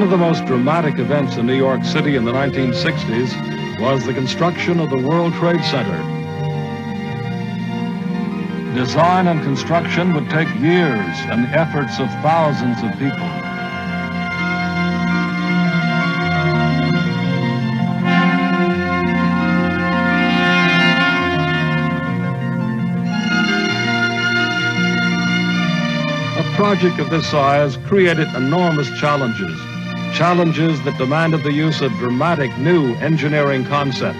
of the most dramatic events in New York City in the 1960s was the construction of the World Trade Center. Design and construction would take years and the efforts of thousands of people. A project of this size created enormous challenges that demanded the use of dramatic new engineering concepts.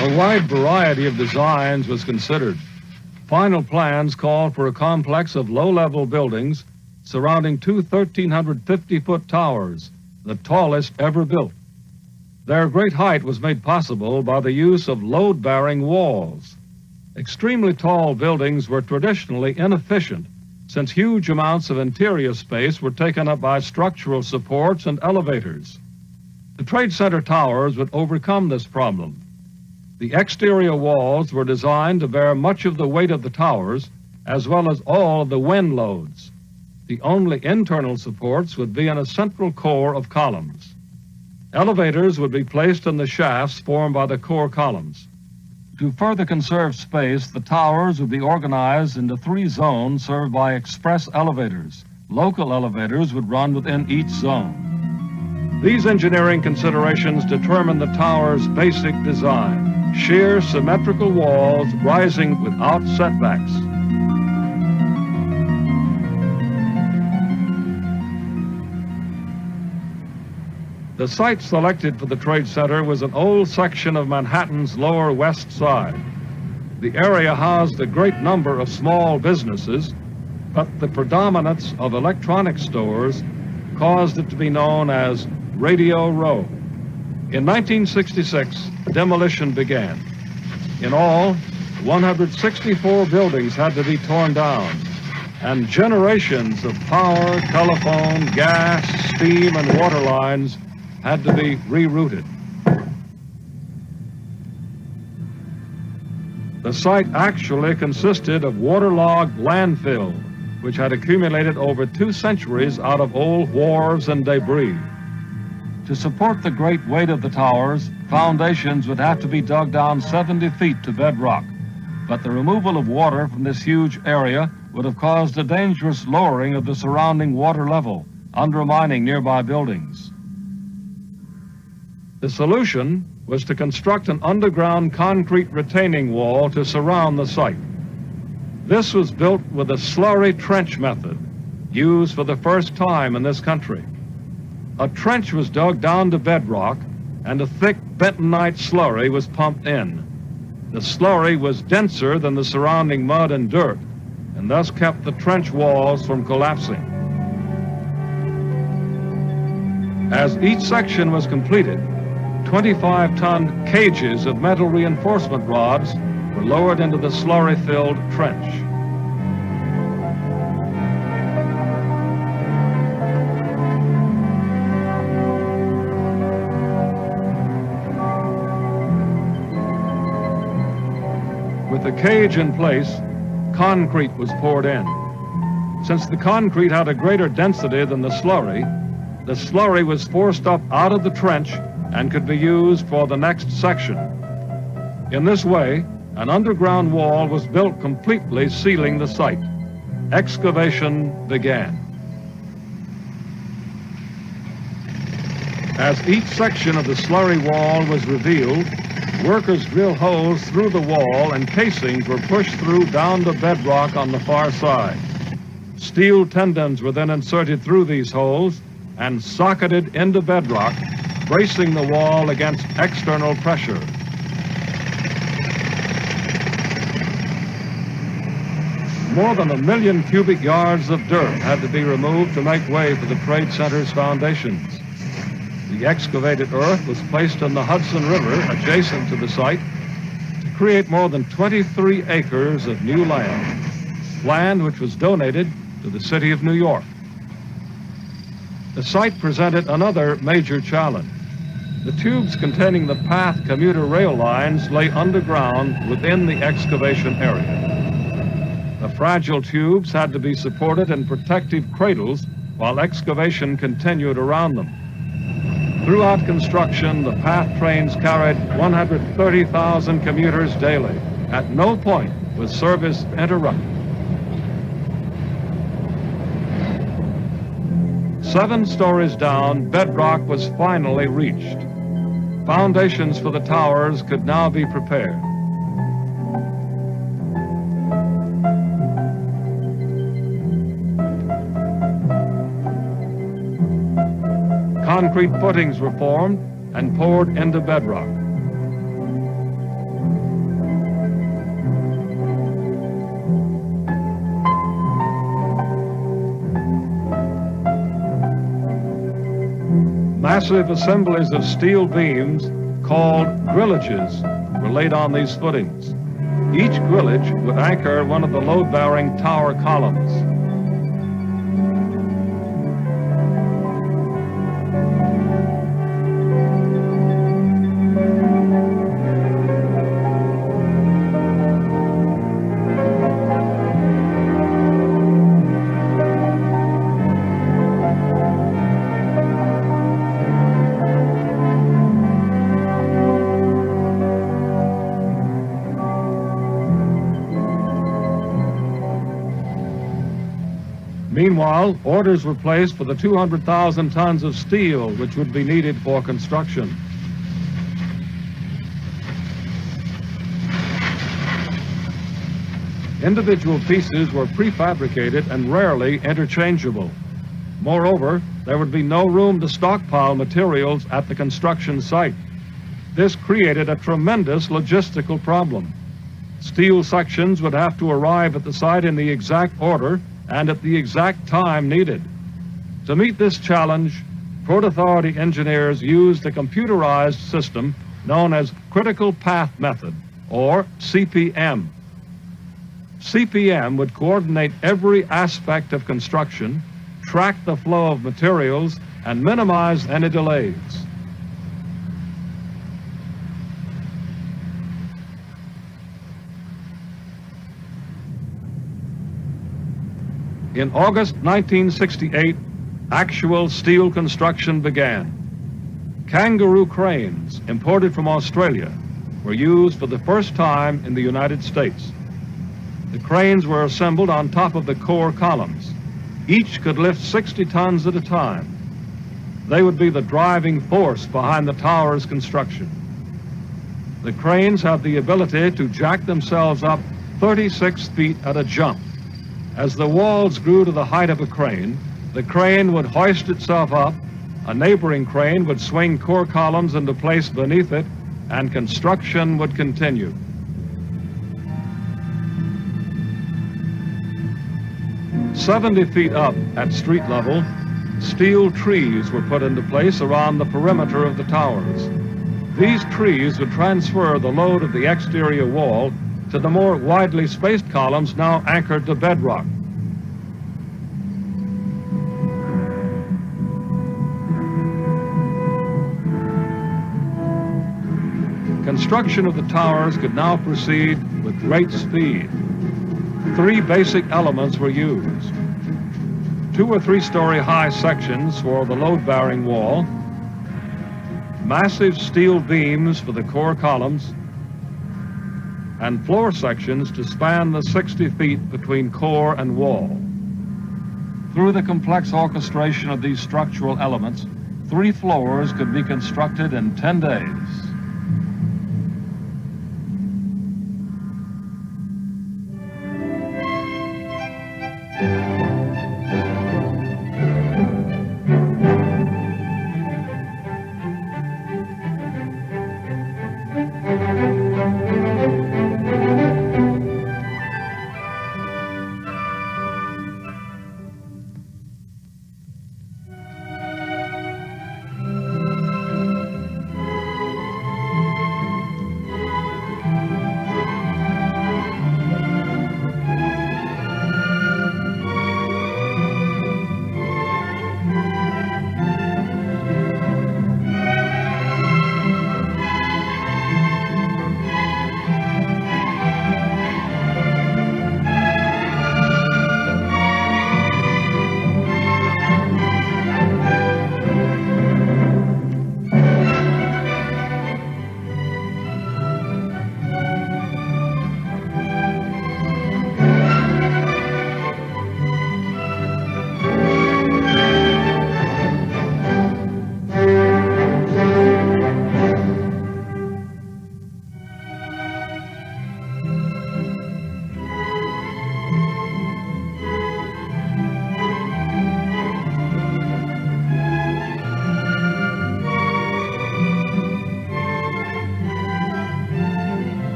A wide variety of designs was considered. Final plans called for a complex of low-level buildings surrounding two 1,350-foot towers, the tallest ever built. Their great height was made possible by the use of load-bearing walls. Extremely tall buildings were traditionally inefficient, since huge amounts of interior space were taken up by structural supports and elevators. The Trade Center towers would overcome this problem. The exterior walls were designed to bear much of the weight of the towers, as well as all of the wind loads. The only internal supports would be in a central core of columns. Elevators would be placed in the shafts formed by the core columns. To further conserve space, the towers would be organized into 3 zones served by express elevators. Local elevators would run within each zone. These engineering considerations determine the tower's basic design: sheer, symmetrical walls rising without setbacks. The site selected for the Trade Center was an old section of Manhattan's Lower West Side. The area housed a great number of small businesses, but the predominance of electronic stores caused it to be known as Radio Row. In 1966, demolition began. In all, 164 buildings had to be torn down, and generations of power, telephone, gas, steam, and water lines had to be rerouted. The site actually consisted of waterlogged landfill, which had accumulated over 2 centuries out of old wharves and debris. To support the great weight of the towers, foundations would have to be dug down 70 feet to bedrock, but the removal of water from this huge area would have caused a dangerous lowering of the surrounding water level, undermining nearby buildings. The solution was to construct an underground concrete retaining wall to surround the site. This was built with a slurry trench method, used for the first time in this country. A trench was dug down to bedrock, and a thick bentonite slurry was pumped in. The slurry was denser than the surrounding mud and dirt, and thus kept the trench walls from collapsing. As each section was completed, 25-ton cages of metal reinforcement rods were lowered into the slurry-filled trench. With the cage in place, concrete was poured in. Since the concrete had a greater density than the slurry was forced up out of the trench and could be used for the next section. In this way, an underground wall was built completely sealing the site. Excavation began. As each section of the slurry wall was revealed, workers drilled holes through the wall and casings were pushed through down to bedrock on the far side. Steel tendons were then inserted through these holes and socketed into bedrock, bracing the wall against external pressure. More than 1 million cubic yards of dirt had to be removed to make way for the Trade Center's foundations. The The excavated earth was placed in the Hudson River adjacent to the site to create more than 23 acres of new land which was donated to the city of New York. The site presented another major challenge. The tubes containing the PATH commuter rail lines lay underground within the excavation area. The fragile tubes had to be supported in protective cradles while excavation continued around them. Throughout construction, the PATH trains carried 130,000 commuters daily. At no point was service interrupted. 7 stories down, bedrock was finally reached. Foundations for the towers could now be prepared. Concrete footings were formed and poured into bedrock. Massive assemblies of steel beams called grillages were laid on these footings. Each grillage would anchor one of the load-bearing tower columns. Meanwhile, orders were placed for the 200,000 tons of steel which would be needed for construction. Individual pieces were prefabricated and rarely interchangeable. Moreover, there would be no room to stockpile materials at the construction site. This created a tremendous logistical problem. Steel sections would have to arrive at the site in the exact order and at the exact time needed. To meet this challenge, Port Authority engineers used a computerized system known as Critical Path Method, or CPM. CPM would coordinate every aspect of construction, track the flow of materials, and minimize any delays. In August 1968, actual steel construction began. Kangaroo cranes, imported from Australia, were used for the first time in the United States. The cranes were assembled on top of the core columns. Each could lift 60 tons at a time. They would be the driving force behind the tower's construction. The cranes have the ability to jack themselves up 36 feet at a jump. As the walls grew to the height of a crane, the crane would hoist itself up, a neighboring crane would swing core columns into place beneath it, and construction would continue. "70 feet up at street level, steel trees were put into place around the perimeter of the towers. These trees would transfer the load of the exterior wall to the more widely spaced columns now anchored to bedrock. Construction of the towers could now proceed with great speed. 3 basic elements were used: 2 or 3 story high sections for the load-bearing wall, massive steel beams for the core columns, and floor sections to span the 60 feet between core and wall. Through the complex orchestration of these structural elements, 3 floors could be constructed in 10 days.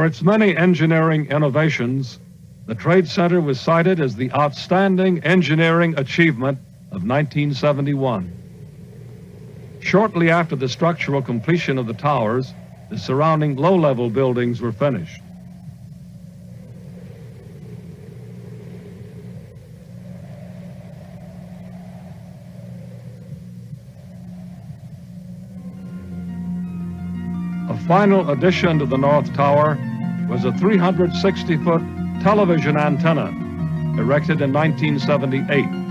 For its many engineering innovations, the Trade Center was cited as the outstanding engineering achievement of 1971. Shortly after the structural completion of the towers, the surrounding low-level buildings were finished. A final addition to the North Tower was a 360-foot television antenna erected in 1978.